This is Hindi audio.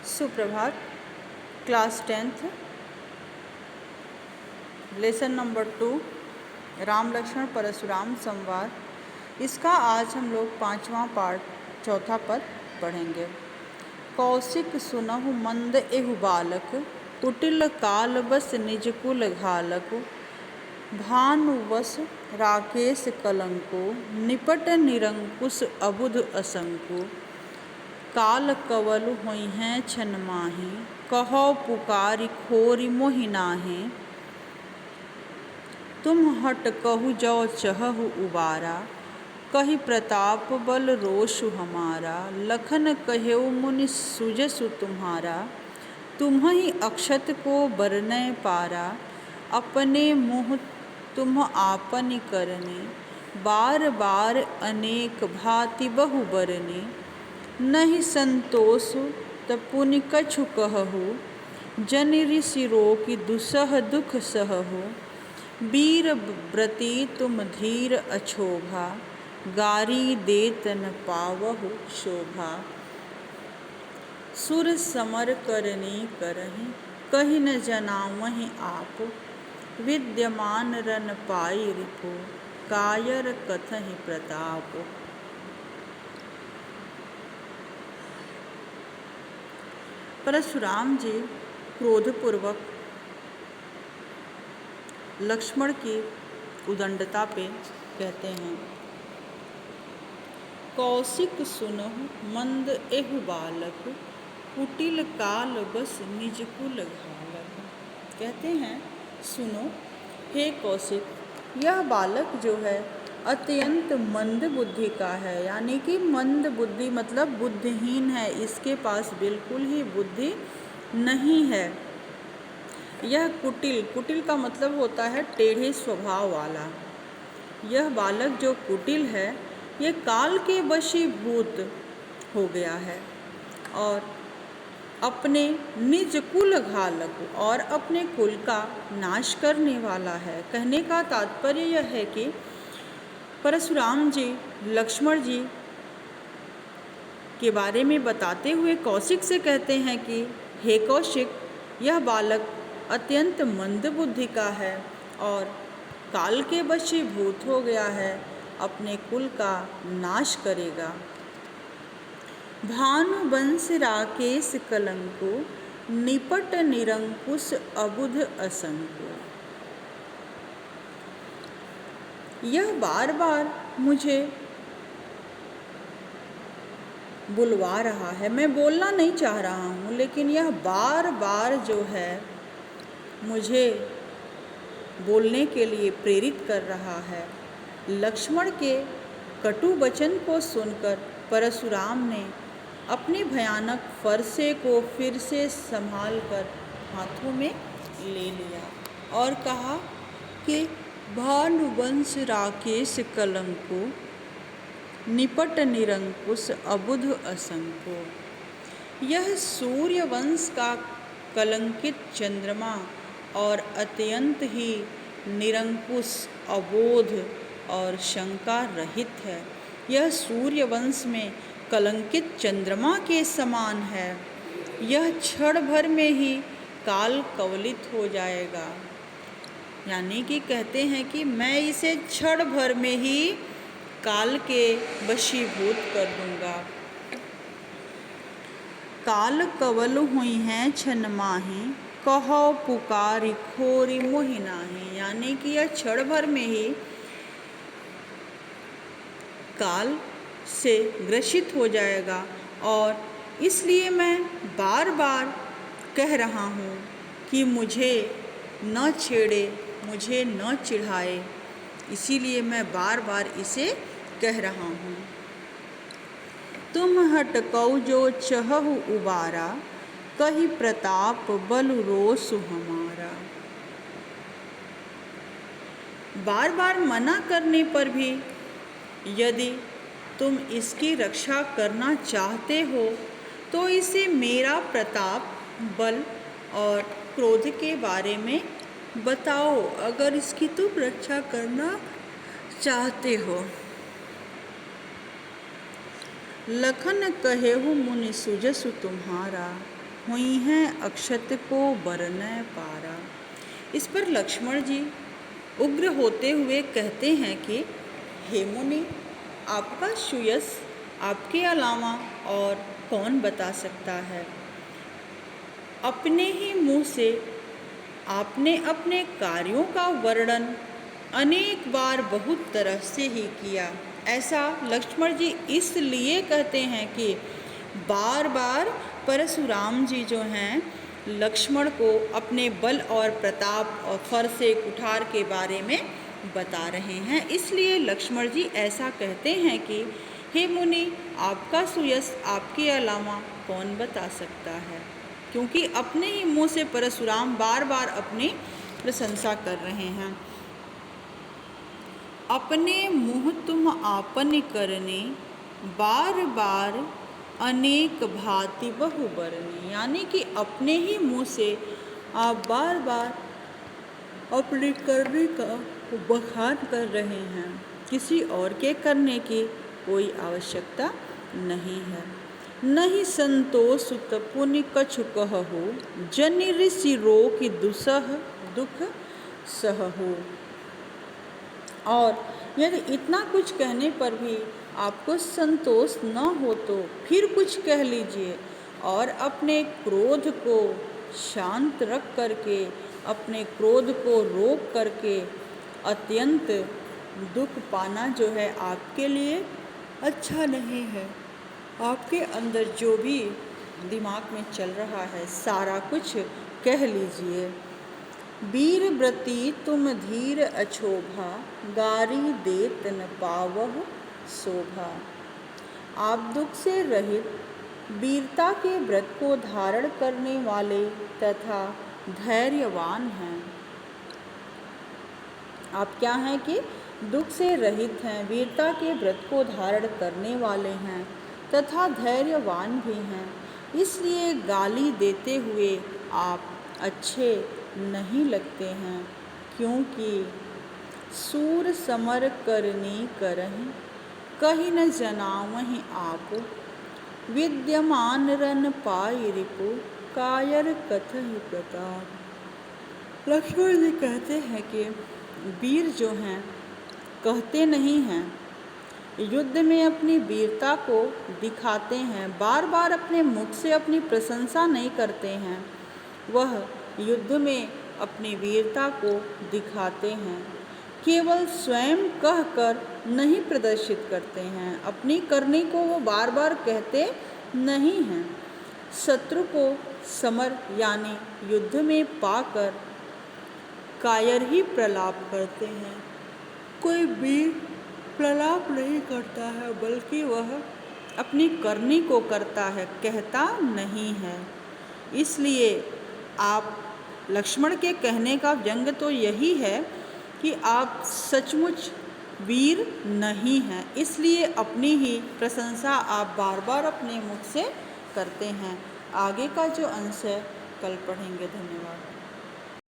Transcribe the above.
सुप्रभात। Class 10th lesson number 2 Ram Lakshman Parshuram संवाद। इसका आज हम लोग 5वां पार्ट चौथा पद पढ़ेंगे। कौशिक सुनहु मंद एहु बालक, कुटिल काल बस निज कुल घालक। भानुवश राकेश कलंको, निपट निरंकुश अबुध असंको। काल कवल होई हैं छन माही, कहो पुकारी खोरी मोहि नाहि। तुम हट कहु जो चहु उबारा, कहि प्रताप बल रोषु हमारा। लखन कहेउ मुनि सुजसु तुम्हारा, तुम्हि अक्षत को बरनय पारा। अपने मुँह तुम आपनि करने, बार बार अनेक भांति बहु बरने। नहीं संतोष त पुनि कछु कहु, जनि ऋषि रोकि दुसह दुख सहु। वीर व्रती तुम धीर अछोभा, गारी देत न पावहु शोभा। सुर समर करनी करहि, कहि न जनावहि आप। विद्यमान रन पाई रिपु, कायर कथहि प्रताप। परशुराम जी क्रोधपूर्वक लक्ष्मण की उदंडता पे कहते हैं, कौशिक सुनहु मंद एहु बालक, कुटिल काल बस निज कुल घालक। कहते हैं, सुनो हे कौशिक, यह बालक जो है अत्यंत मंद बुद्धि का है। यानी कि मंद बुद्धि मतलब बुद्धिहीन है, इसके पास बिल्कुल ही बुद्धि नहीं है। यह कुटिल, कुटिल का मतलब होता है टेढ़े स्वभाव वाला। यह बालक जो कुटिल है, ये काल के वशीभूत हो गया है और अपने निज कुल घालक और अपने कुल का नाश करने वाला है। कहने का तात्पर्य यह है कि परशुराम जी लक्ष्मण जी के बारे में बताते हुए कौशिक से कहते हैं कि हे कौशिक, यह बालक अत्यंत मंद बुद्धि का है और काल के वशीभूत हो गया है, अपने कुल का नाश करेगा। भानुवंश राकेश कलंको, निपट निरंकुश अबुध असंको। यह बार बार मुझे बुलवा रहा है। मैं बोलना नहीं चाह रहा हूँ, लेकिन यह बार बार जो है मुझे बोलने के लिए प्रेरित कर रहा है। लक्ष्मण के कटु वचन को सुनकर परशुराम ने अपने भयानक फरसे को फिर से संभाल कर हाथों में ले लिया और कहा कि भानुवंश राकेश कलंको, निपट निरंकुश अबुध असंको। यह सूर्यवंश का कलंकित चंद्रमा और अत्यंत ही निरंकुश, अबोध और शंका रहित है। यह सूर्यवंश में कलंकित चंद्रमा के समान है। यह क्षण भर में ही काल कवलित हो जाएगा। यानी कि कहते हैं कि मैं इसे क्षण भर में ही काल के वशीभूत कर दूंगा। काल कवल हुई हैं छन माही, कहो पुकारी खोरी मोहि नाहि। यानी कि यह क्षण भर में ही काल से ग्रसित हो जाएगा और इसलिए मैं बार बार कह रहा हूँ कि मुझे न छेड़े, मुझे न चिढ़ाए। इसीलिए मैं बार बार इसे कह रहा हूँ। तुम हटकौ जो चहु उबारा, कहि प्रताप बल रोषु हमारा। बार बार मना करने पर भी यदि तुम इसकी रक्षा करना चाहते हो तो इसे मेरा प्रताप, बल और क्रोध के बारे में बताओ, अगर इसकी तुम रक्षा करना चाहते हो। लखन कहेहु मुनि सुजसु तुम्हारा, हुई हैं अक्षत को बरनै पारा। इस पर लक्ष्मण जी उग्र होते हुए कहते हैं कि हे मुनि, आपका सुयश आपके अलावा और कौन बता सकता है। अपने ही मुँह से आपने अपने कार्यों का वर्णन अनेक बार बहुत तरह से ही किया। ऐसा लक्ष्मण जी इसलिए कहते हैं कि बार बार परशुराम जी जो हैं लक्ष्मण को अपने बल और प्रताप और फर से कुठार के बारे में बता रहे हैं। इसलिए लक्ष्मण जी ऐसा कहते हैं कि हे मुनि, आपका सुयश आपके अलावा कौन बता सकता है, क्योंकि अपने ही मुँह से परशुराम बार बार अपनी प्रशंसा कर रहे हैं। अपने मुँह तुम आपन करने, बार बार अनेक भांति बहु बरनी। यानी कि अपने ही मुँह से आप बार बार अपने करने का बखान कर रहे हैं, किसी और के करने की कोई आवश्यकता नहीं है। नहीं संतोष पुनि कछु कहु, जनि ऋषि रोकि दुसह दुख सहु। और यदि इतना कुछ कहने पर भी आपको संतोष न हो तो फिर कुछ कह लीजिए और अपने क्रोध को शांत रख करके, अपने क्रोध को रोक करके अत्यंत दुख पाना जो है आपके लिए अच्छा नहीं है। आपके अंदर जो भी दिमाग में चल रहा है सारा कुछ कह लीजिए। वीर व्रती तुम धीर अछोभा, गारी देत न पावह शोभा। आप दुख से रहित वीरता के व्रत को धारण करने वाले तथा धैर्यवान हैं। आप क्या हैं कि दुख से रहित हैं, वीरता के व्रत को धारण करने वाले हैं तथा धैर्यवान भी हैं। इसलिए गाली देते हुए आप अच्छे नहीं लगते हैं, क्योंकि सूर समर करनी करहि, कही न जनावहि आप। विद्यमान रन पाई रिपु, कायर कथहि प्रताप। लक्ष्मण जी कहते हैं कि वीर जो हैं कहते नहीं हैं, युद्ध में अपनी वीरता को दिखाते हैं, बार बार अपने मुख से अपनी प्रशंसा नहीं करते हैं। वह युद्ध में अपनी वीरता को दिखाते हैं, केवल स्वयं कहकर नहीं प्रदर्शित करते हैं, अपनी करनी को वो बार बार कहते नहीं हैं। शत्रु को समर यानी युद्ध में पाकर कायर ही प्रलाप करते हैं। कोई वीर प्रलाप नहीं करता है, बल्कि वह अपनी करनी को करता है, कहता नहीं है। इसलिए आप लक्ष्मण के कहने का व्यंग तो यही है कि आप सचमुच वीर नहीं हैं, इसलिए अपनी ही प्रशंसा आप बार बार अपने मुख से करते हैं। आगे का जो अंश है कल पढ़ेंगे। धन्यवाद।